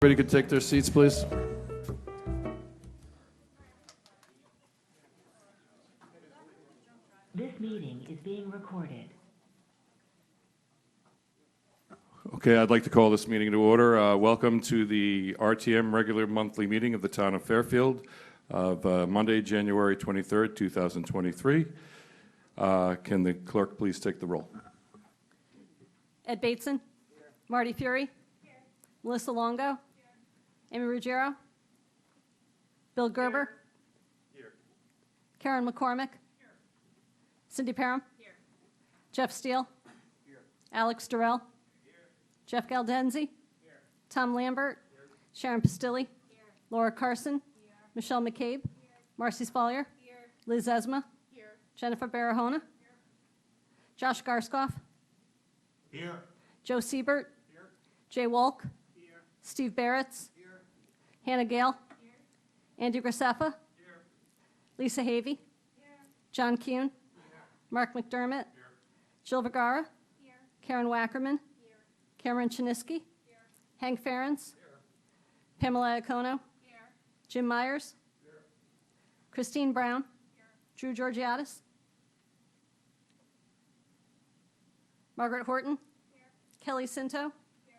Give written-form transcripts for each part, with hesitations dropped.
Everybody could take their seats, please. This meeting is being recorded. Okay, I'd like to call this meeting to order. Welcome to the RTM regular monthly meeting of the town of Fairfield of Monday, January 23rd, 2023. Can the clerk please take the roll? Ed Bateson. Here. Marty Fury. Here. Melissa Longo. Here. Amy Ruggiero. Bill Gerber. Here. Karen McCormick. Here. Cindy Parham. Here. Jeff Steele. Here. Alex Durrell. Here. Jeff Galdenzi. Here. Tom Lambert. Here. Sharon Pastilli. Here. Laura Carson. Here. Michelle McCabe. Here. Marcy Spallier. Here. Liz Esma. Here. Jennifer Barahona. Here. Josh Garskoff. Here. Joe Siebert. Here. Jay Walk. Here. Steve Barretts. Here. Hannah Gale. Here. Andy Graceffa. Here. Lisa Havey. Here. John Kuhn. Here. Mark McDermott. Here. Jill Vergara. Here. Karen Wackerman. Here. Cameron Chiniski. Here. Hank Ferens. Here. Pamela Iacono. Here. Jim Myers. Here. Christine Brown. Here. Drew Georgiadis. Margaret Horton. Here. Kelly Cinto. Here.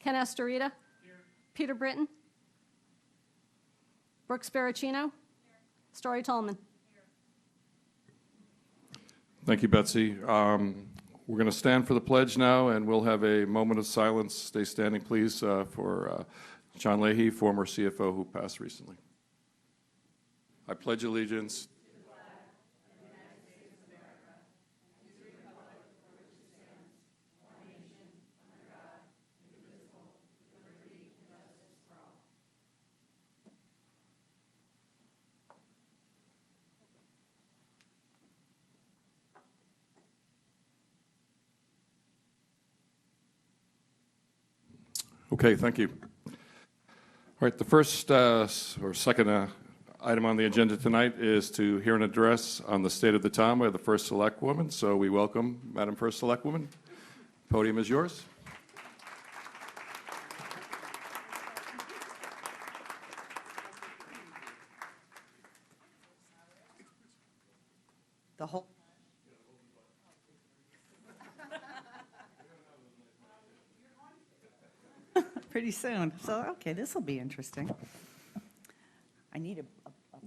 Ken Astorita. Here. Peter Britton. Brooke Sparacino. Here. Story Tallman. Here. Thank you, Betsy. We're going to stand for the pledge now, and we'll have a moment of silence. Stay standing, please, for John Leahy, former CFO who passed recently. I pledge allegiance. Okay, thank you. All right, the first or second item on the agenda tonight is to hear an address on the state of the town by the First Selectwoman. So we welcome Madam First Selectwoman. Podium is yours. The whole. Pretty soon. So, okay, this will be interesting. I need a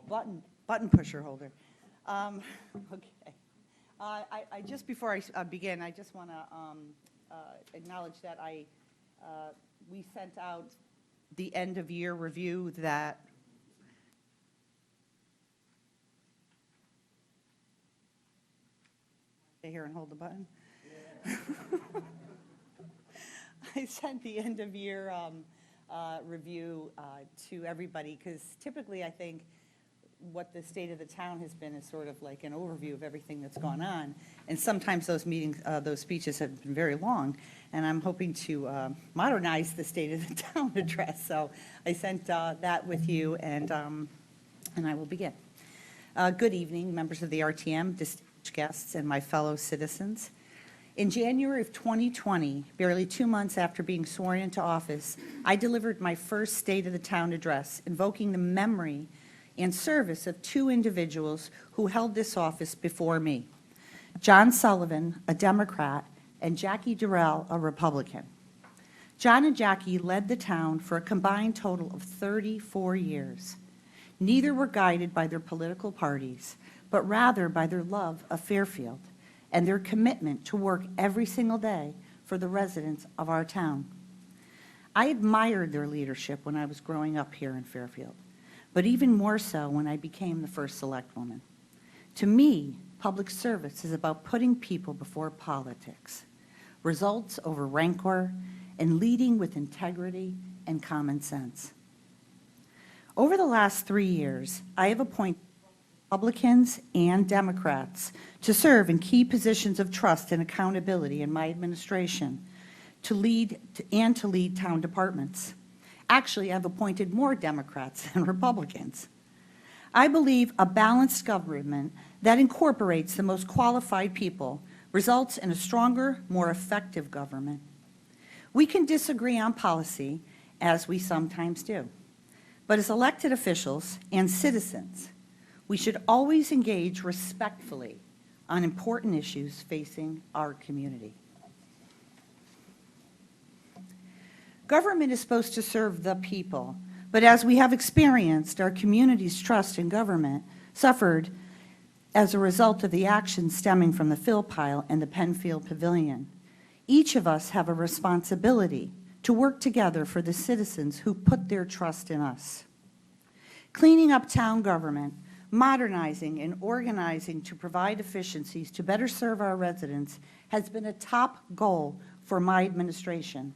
button pusher holder. Okay. I just before I begin, I just want to acknowledge that we sent out the end of year review that. Stay here and hold the button. Yeah. I sent the end of year review to everybody because typically I think what the state of the town has been is sort of like an overview of everything that's gone on, and sometimes those meetings, those speeches have been very long, and I'm hoping to modernize the state of the town address. So I sent that with you, and I will begin. Good evening, members of the RTM, distinguished guests, and my fellow citizens. In January of 2020, barely 2 months after being sworn into office, I delivered my first State of the Town address, invoking the memory and service of two individuals who held this office before me, John Sullivan, a Democrat, and Jackie Durrell, a Republican. John and Jackie led the town for a combined total of 34 years. Neither were guided by their political parties, but rather by their love of Fairfield and their commitment to work every single day for the residents of our town. I admired their leadership when I was growing up here in Fairfield, but even more so when I became the first Selectwoman. To me, public service is about putting people before politics, results over rancor, and leading with integrity and common sense. Over the last 3 years, I have appointed Republicans and Democrats to serve in key positions of trust and accountability in my administration, to lead town departments. Actually, I've appointed more Democrats than Republicans. I believe a balanced government that incorporates the most qualified people results in a stronger, more effective government. We can disagree on policy, as we sometimes do. But as elected officials and citizens, we should always engage respectfully on important issues facing our community. Government is supposed to serve the people, but as we have experienced, our community's trust in government suffered as a result of the actions stemming from the fill pile and the Penfield Pavilion. Each of us have a responsibility to work together for the citizens who put their trust in us. Cleaning up town government, modernizing and organizing to provide efficiencies to better serve our residents has been a top goal for my administration.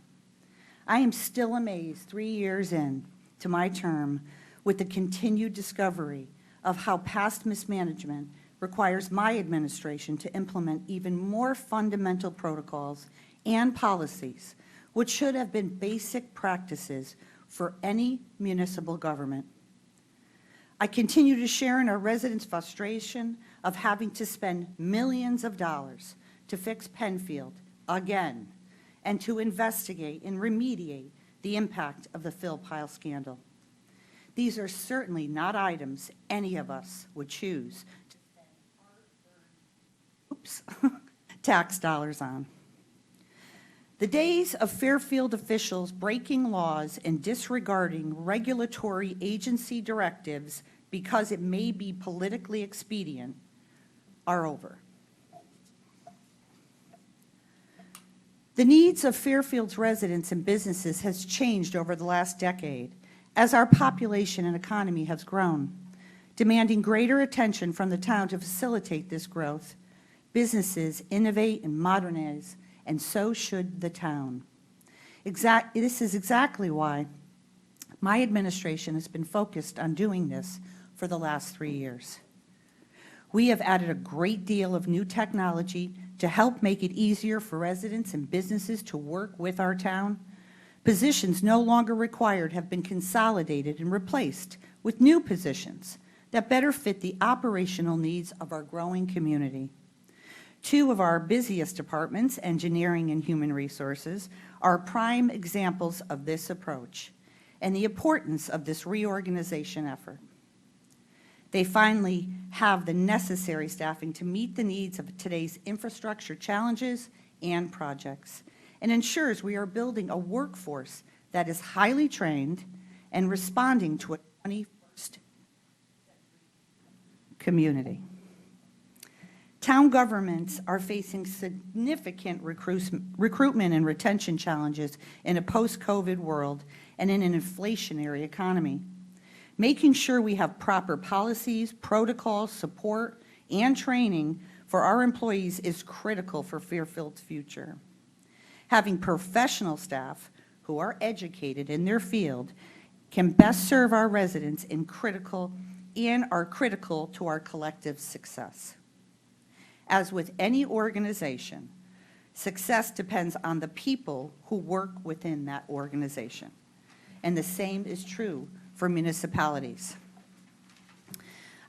I am still amazed 3 years in to my term with the continued discovery of how past mismanagement requires my administration to implement even more fundamental protocols and policies, which should have been basic practices for any municipal government. I continue to share in our residents' frustration of having to spend millions of dollars to fix Penfield again and to investigate and remediate the impact of the fill pile scandal. These are certainly not items any of us would choose to spend hard-earned tax dollars on. The days of Fairfield officials breaking laws and disregarding regulatory agency directives because it may be politically expedient are over. The needs of Fairfield's residents and businesses has changed over the last decade as our population and economy has grown, demanding greater attention from the town to facilitate this growth. Businesses innovate and modernize, and so should the town. This is exactly why my administration has been focused on doing this for the last 3 years. We have added a great deal of new technology to help make it easier for residents and businesses to work with our town. Positions no longer required have been consolidated and replaced with new positions that better fit the operational needs of our growing community. 2 of our busiest departments, engineering and human resources, are prime examples of this approach and the importance of this reorganization effort. They finally have the necessary staffing to meet the needs of today's infrastructure challenges and projects, and ensures we are building a workforce that is highly trained and responding to a 21st community. Town governments are facing significant recruitment and retention challenges in a post-COVID world and in an inflationary economy. Making sure we have proper policies, protocols, support, and training for our employees is critical for Fairfield's future. Having professional staff who are educated in their field can best serve our residents are critical to our collective success. As with any organization, success depends on the people who work within that organization, and the same is true for municipalities.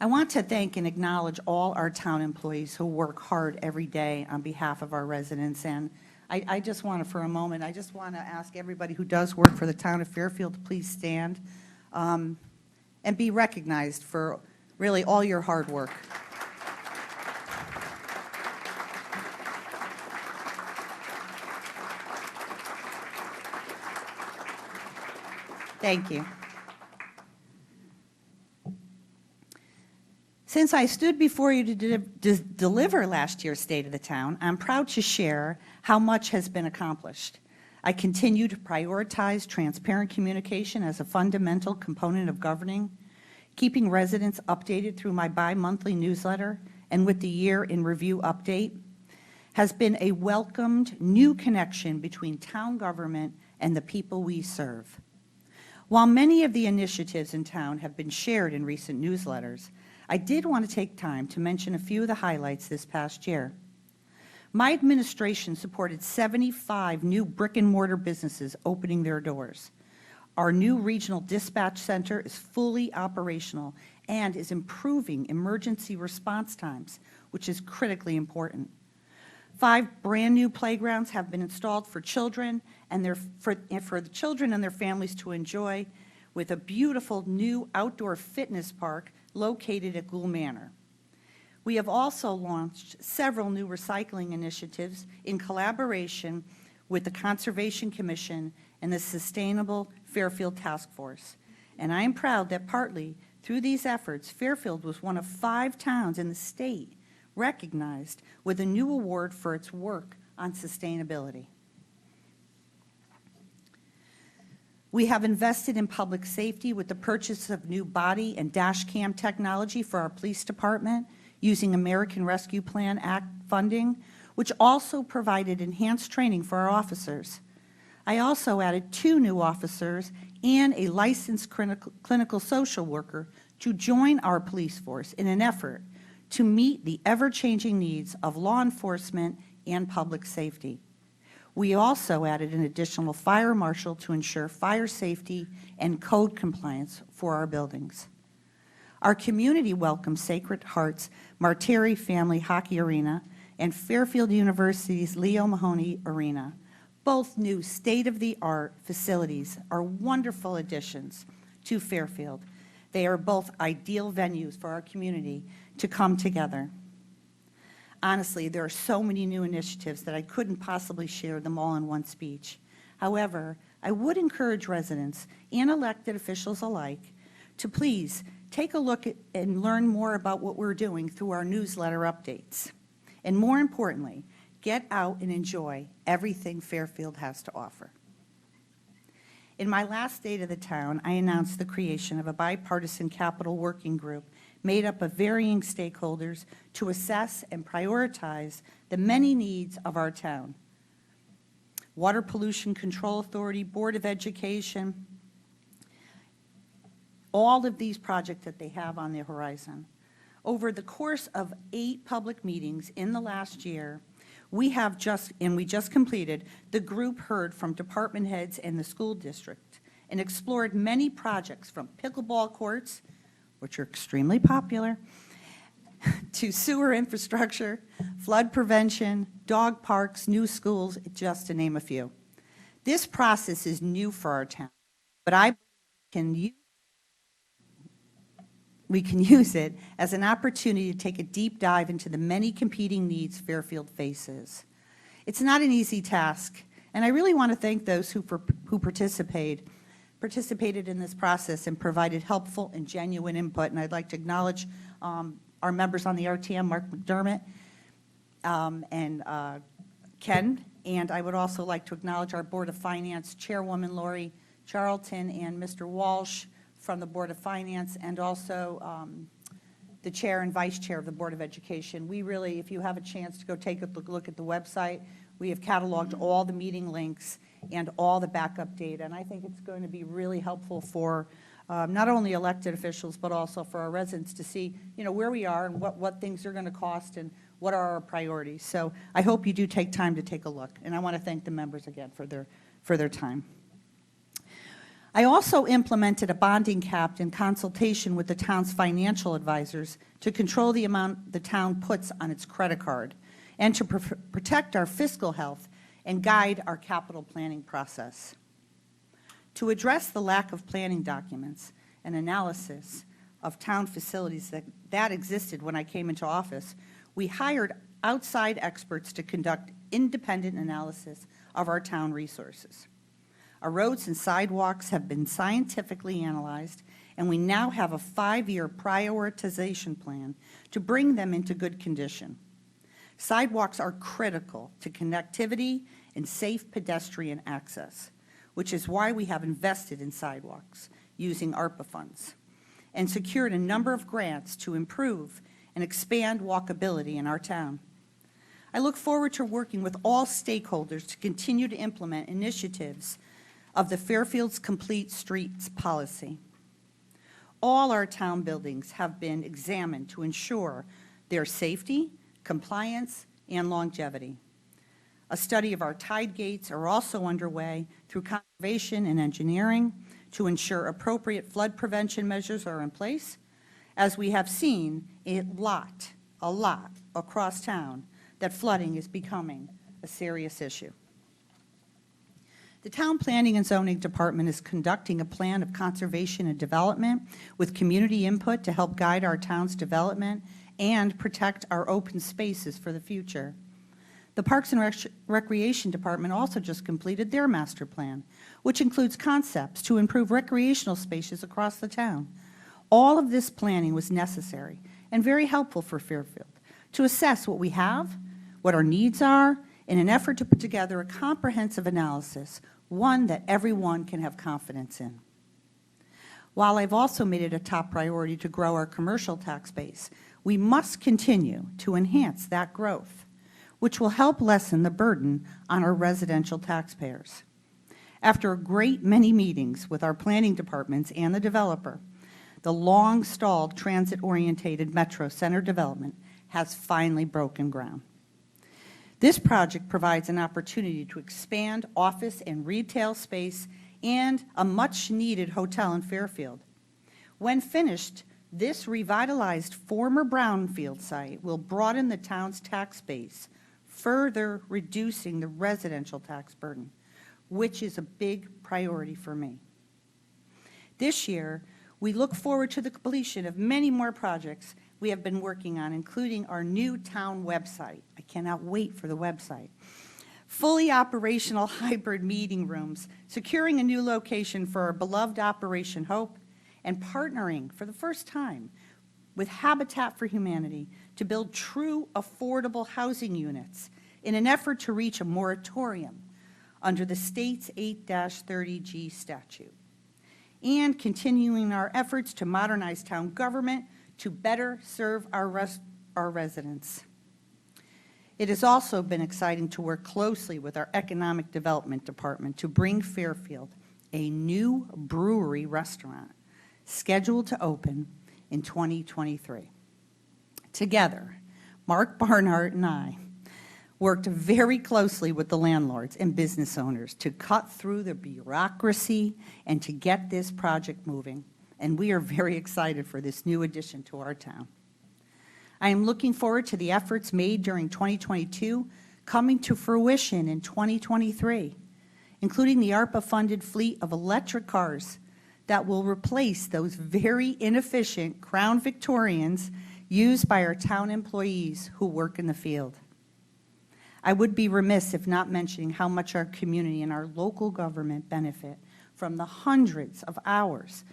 I want to thank and acknowledge all our town employees who work hard every day on behalf of our residents, and I just want to, for a moment, I just want to ask everybody who does work for the town of Fairfield to please stand and be recognized for really all your hard work. Thank you. Since I stood before you to deliver last year's State of the Town, I'm proud to share how much has been accomplished. I continue to prioritize transparent communication as a fundamental component of governing, keeping residents updated through my bi-monthly newsletter and with the Year in Review update has been a welcomed new connection between town government and the people we serve. While many of the initiatives in town have been shared in recent newsletters, I did want to take time to mention a few of the highlights this past year. My administration supported 75 new brick-and-mortar businesses opening their doors. Our new regional dispatch center is fully operational and is improving emergency response times, which is critically important. 5 brand-new playgrounds have been installed for children and for the children and their families to enjoy, with a beautiful new outdoor fitness park located at Gould Manor. We have also launched several new recycling initiatives in collaboration with the Conservation Commission and the Sustainable Fairfield Task Force. And I am proud that partly through these efforts, Fairfield was one of 5 towns in the state recognized with a new award for its work on sustainability. We have invested in public safety with the purchase of new body and dash cam technology for our police department using American Rescue Plan Act funding, which also provided enhanced training for our officers. I also added 2 new officers and a licensed clinical social worker to join our police force in an effort to meet the ever-changing needs of law enforcement and public safety. We also added an additional fire marshal to ensure fire safety and code compliance for our buildings. Our community welcomes Sacred Heart's Marteri Family Hockey Arena and Fairfield University's Leo Mahoney Arena. Both new state-of-the-art facilities are wonderful additions to Fairfield. They are both ideal venues for our community to come together. Honestly, there are so many new initiatives that I couldn't possibly share them all in one speech. However, I would encourage residents and elected officials alike to please take a look at and learn more about what we're doing through our newsletter updates. And more importantly, get out and enjoy everything Fairfield has to offer. In my last State of the Town, I announced the creation of a bipartisan capital working group made up of varying stakeholders to assess and prioritize the many needs of our town. Water Pollution Control Authority, Board of Education, all of these projects that they have on their horizon. Over the course of 8 public meetings in the last year, we just completed, the group heard from department heads and the school district and explored many projects from pickleball courts, which are extremely popular, to sewer infrastructure, flood prevention, dog parks, new schools, just to name a few. This process is new for our town, but we can use it as an opportunity to take a deep dive into the many competing needs Fairfield faces. It's not an easy task, and I really want to thank those who participated in this process and provided helpful and genuine input. And I'd like to acknowledge our members on the RTM, Mark McDermott and Ken, and I would also like to acknowledge our Board of Finance Chairwoman Lori Charlton and Mr. Walsh from the Board of Finance, and also the Chair and Vice Chair of the Board of Education. We really, if you have a chance to go take a look at the website, we have cataloged all the meeting links and all the backup data, and I think it's going to be really helpful for not only elected officials, but also for our residents to see, where we are and what things are going to cost and what are our priorities. So I hope you do take time to take a look, and I want to thank the members again for their time. I also implemented a bonding cap in consultation with the town's financial advisors to control the amount the town puts on its credit card and to protect our fiscal health and guide our capital planning process. To address the lack of planning documents and analysis of town facilities that existed when I came into office, we hired outside experts to conduct independent analysis of our town resources. Our roads and sidewalks have been scientifically analyzed, and we now have a 5-year prioritization plan to bring them into good condition. Sidewalks are critical to connectivity and safe pedestrian access, which is why we have invested in sidewalks using ARPA funds and secured a number of grants to improve and expand walkability in our town. I look forward to working with all stakeholders to continue to implement initiatives of the Fairfield's Complete Streets policy. All our town buildings have been examined to ensure their safety, compliance, and longevity. A study of our tide gates are also underway through conservation and engineering to ensure appropriate flood prevention measures are in place. As we have seen a lot across town, that flooding is becoming a serious issue. The Town Planning and Zoning Department is conducting a plan of conservation and development with community input to help guide our town's development and protect our open spaces for the future. The Parks and Recreation Department also just completed their master plan, which includes concepts to improve recreational spaces across the town. All of this planning was necessary and very helpful for Fairfield to assess what we have, what our needs are, in an effort to put together a comprehensive analysis, one that everyone can have confidence in. While I've also made it a top priority to grow our commercial tax base, we must continue to enhance that growth, which will help lessen the burden on our residential taxpayers. After a great many meetings with our planning departments and the developer, the long-stalled transit-oriented Metro Center development has finally broken ground. This project provides an opportunity to expand office and retail space and a much-needed hotel in Fairfield. When finished, this revitalized former brownfield site will broaden the town's tax base, further reducing the residential tax burden, which is a big priority for me. This year, we look forward to the completion of many more projects we have been working on, including our new town website. I cannot wait for the website. Fully operational hybrid meeting rooms, securing a new location for our beloved Operation Hope, and partnering for the first time with Habitat for Humanity to build true affordable housing units in an effort to reach a moratorium under the state's 8-30G statute, and continuing our efforts to modernize town government to better serve our residents. It has also been exciting to work closely with our Economic Development Department to bring Fairfield a new brewery restaurant scheduled to open in 2023. Together, Mark Barnhart and I worked very closely with the landlords and business owners to cut through the bureaucracy and to get this project moving. And we are very excited for this new addition to our town. I am looking forward to the efforts made during 2022 coming to fruition in 2023, including the ARPA-funded fleet of electric cars that will replace those very inefficient Crown Victorians used by our town employees who work in the field. I would be remiss if not mentioning how much our community and our local government benefit from the hundreds of hours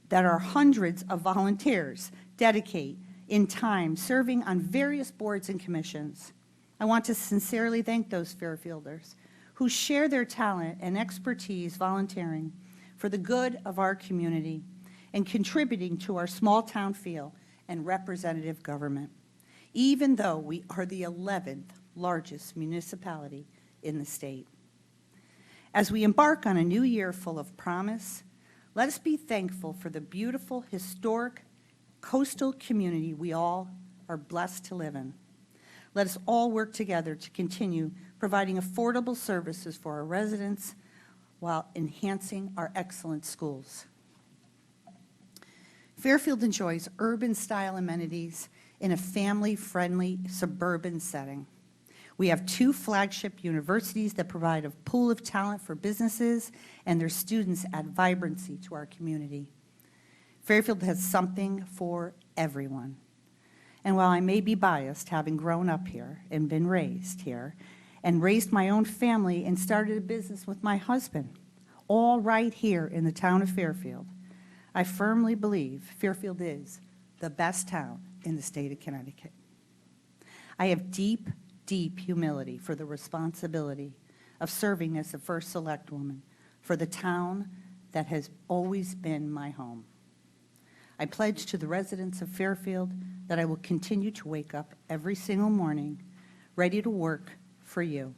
that our hundreds of volunteers dedicate in time serving on various boards and commissions. I want to sincerely thank those Fairfielders who share their talent and expertise volunteering for the good of our community and contributing to our small town feel and representative government, even though we are the 11th largest municipality in the state. As we embark on a new year full of promise, let us be thankful for the beautiful, historic, coastal community we all are blessed to live in. Let us all work together to continue providing affordable services for our residents while enhancing our excellent schools. Fairfield enjoys urban-style amenities in a family-friendly suburban setting. We have 2 flagship universities that provide a pool of talent for businesses, and their students add vibrancy to our community. Fairfield has something for everyone. And while I may be biased, having grown up here and been raised here, and raised my own family and started a business with my husband, all right here in the town of Fairfield, I firmly believe Fairfield is the best town in the state of Connecticut. I have deep, deep humility for the responsibility of serving as the first Selectwoman for the town that has always been my home. I pledge to the residents of Fairfield that I will continue to wake up every single morning ready to work for you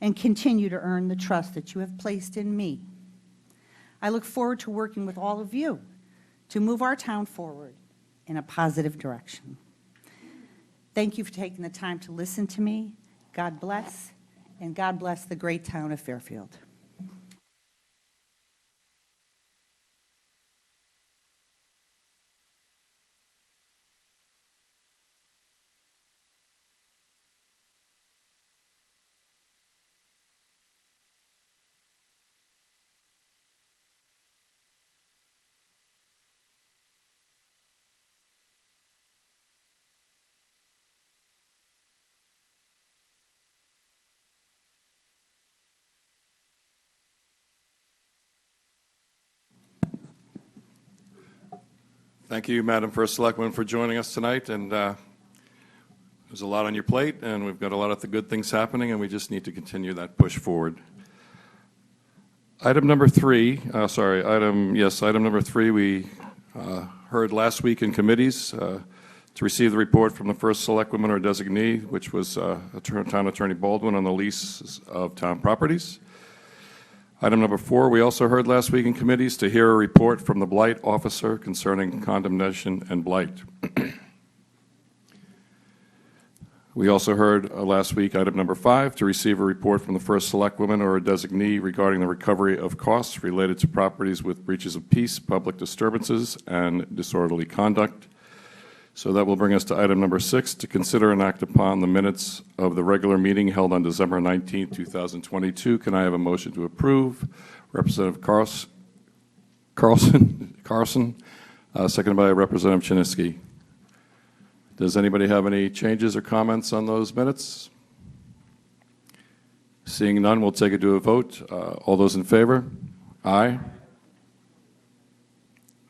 and continue to earn the trust that you have placed in me. I look forward to working with all of you to move our town forward in a positive direction. Thank you for taking the time to listen to me. God bless, and God bless the great town of Fairfield. Thank you, Madam First Selectwoman, for joining us tonight. And there's a lot on your plate, and we've got a lot of the good things happening, and we just need to continue that push forward. Item number three, item number three, we heard last week in committees to receive the report from the first selectwoman or designee, which was Town Attorney Baldwin, on the lease of town properties. Item number four, we also heard last week in committees to hear a report from the blight officer concerning condemnation and blight. We also heard last week, item number five, to receive a report from the first selectwoman or a designee regarding the recovery of costs related to properties with breaches of peace, public disturbances, and disorderly conduct. So that will bring us to item number six, to consider and act upon the minutes of the regular meeting held on December 19, 2022. Can I have a motion to approve? Representative Carson, seconded by Representative Chiniski. Does anybody have any changes or comments on those minutes? Seeing none, we'll take it to a vote. All those in favor? Aye.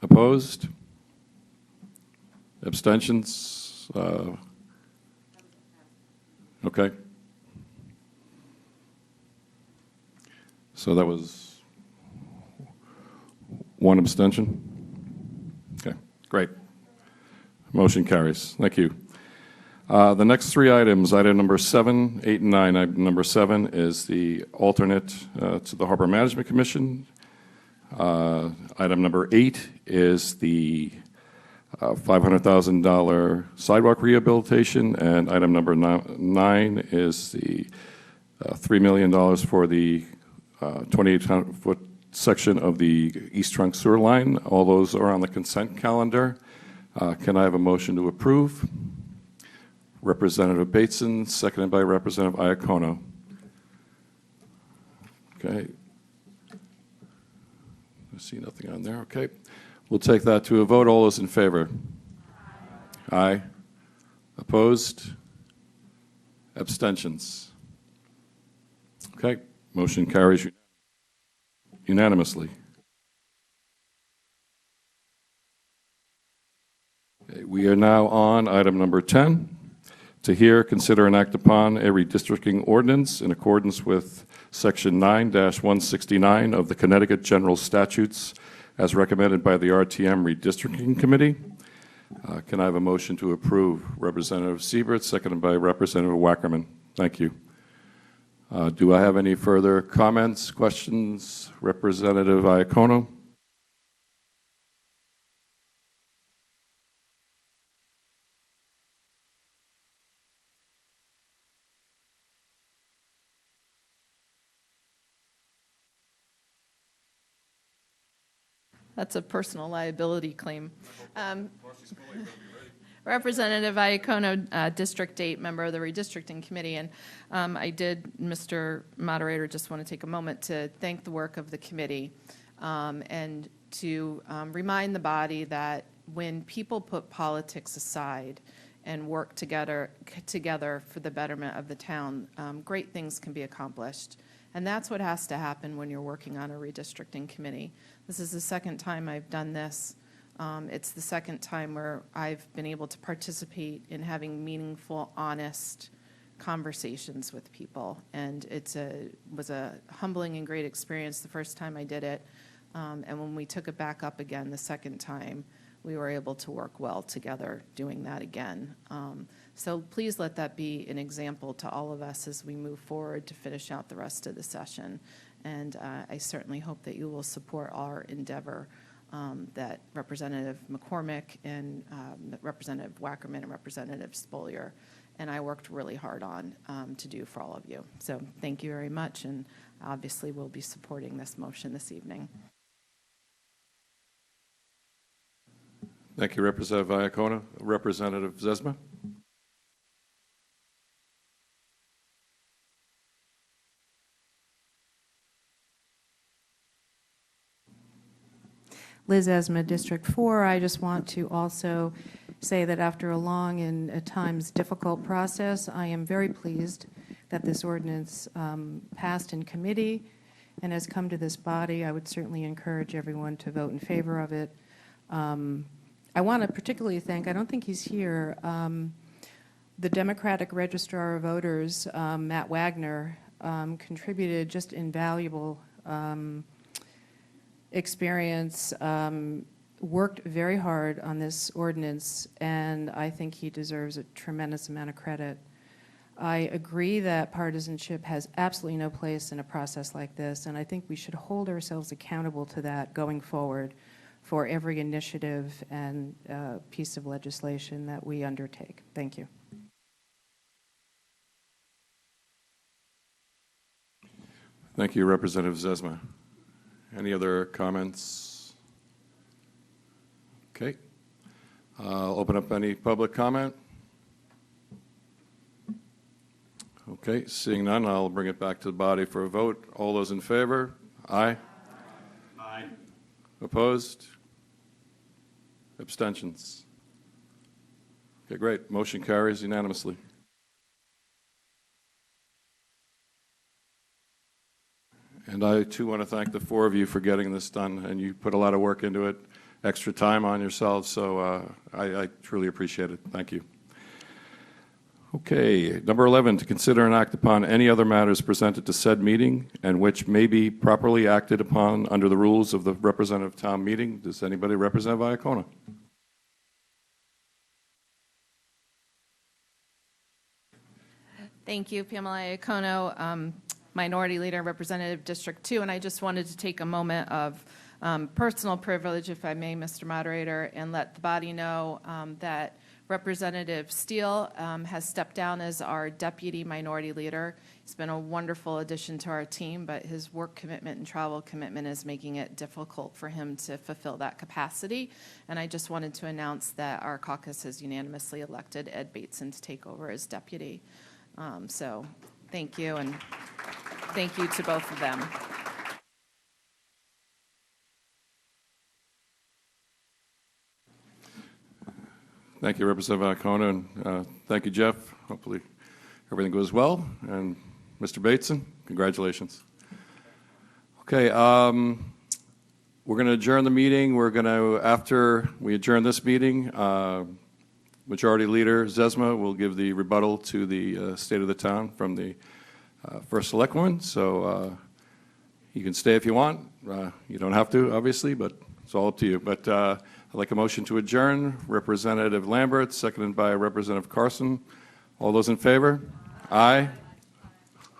Opposed? Abstentions? Okay. So that was one abstention? Okay, great. Motion carries. Thank you. The next three items, item number 7, 8, and 9. Item number 7 is the alternate to the Harbor Management Commission. Item number 8 is the $500,000 sidewalk rehabilitation, and item number 9 is the $3 million for the 28-foot section of the East Trunk Sewer Line. All those are on the consent calendar. Can I have a motion to approve? Representative Bateson, seconded by Representative Iacono. Okay. I see nothing on there. Okay. We'll take that to a vote. All those in favor? Aye. Opposed? Abstentions? Okay. Motion carries unanimously. Okay. We are now on item number 10, to hear, consider, and act upon a redistricting ordinance in accordance with Section 9-169 of the Connecticut General Statutes as recommended by the RTM Redistricting Committee. Can I have a motion to approve? Representative Siebert, seconded by Representative Wackerman. Thank you. Do I have any further comments, questions? Representative Iacono? That's a personal liability claim. Representative Iacono, District 8, member of the Redistricting Committee. And I did, Mr. Moderator, just want to take a moment to thank the work of the committee and to remind the body that when people put politics aside and work together for the betterment of the town, great things can be accomplished. And that's what has to happen when you're working on a redistricting committee. This is the second time I've done this. It's the second time where I've been able to participate in having meaningful, honest conversations with people. And it was a humbling and great experience the first time I did it. And when we took it back up again the second time, we were able to work well together doing that again. So please let that be an example to all of us as we move forward to finish out the rest of the session. And I certainly hope that you will support our endeavor that Representative McCormick and Representative Wackerman and Representative Spolier and I worked really hard on to do for all of you. So thank you very much, and obviously we'll be supporting this motion this evening. Thank you, Representative Iacono. Representative Zesma? Liz Esma, District 4. I just want to also say that after a long and at times difficult process, I am very pleased that this ordinance passed in committee and has come to this body. I would certainly encourage everyone to vote in favor of it. I want to particularly thank, I don't think he's here, the Democratic Registrar of Voters, Matt Wagner, contributed just invaluable experience, worked very hard on this ordinance, and I think he deserves a tremendous amount of credit. I agree that partisanship has absolutely no place in a process like this, and I think we should hold ourselves accountable to that going forward for every initiative and piece of legislation that we undertake. Thank you. Thank you, Representative Zesma. Any other comments? Okay. I'll open up any public comment. Okay, seeing none, I'll bring it back to the body for a vote. All those in favor? Aye. Aye. Opposed? Abstentions? Okay, great. Motion carries unanimously. And I, too, want to thank the four of you for getting this done, and you put a lot of work into it, extra time on yourselves, so I truly appreciate it. Thank you. Okay, number 11, to consider and act upon any other matters presented to said meeting and which may be properly acted upon under the rules of the representative town meeting. Does anybody represent Viacona? Thank you, Pamela Iacono, Minority Leader, Representative District 2, and I just wanted to take a moment of personal privilege, if I may, Mr. Moderator, and let the body know that Representative Steele has stepped down as our Deputy Minority Leader. He's been a wonderful addition to our team, but his work commitment and travel commitment is making it difficult for him to fulfill that capacity. And I just wanted to announce that our caucus has unanimously elected Ed Bateson to take over as Deputy. So thank you, and thank you to both of them. Thank you, Representative Iacono, and thank you, Jeff. Hopefully everything goes well. And Mr. Bateson, congratulations. Okay, we're going to adjourn the meeting. We're going to, after we adjourn this meeting, Majority Leader Zesma will give the rebuttal to the state of the town from the first Selectwoman. So you can stay if you want. You don't have to, obviously, but it's all up to you. But I'd like a motion to adjourn. Representative Lambert, seconded by Representative Carson. All those in favor? Aye.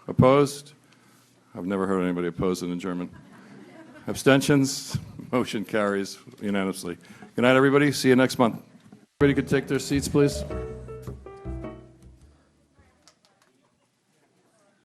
Opposed? I've never heard anybody oppose an adjournment. Abstentions? Motion carries unanimously. Good night, everybody. See you next month. Everybody could take their seats, please.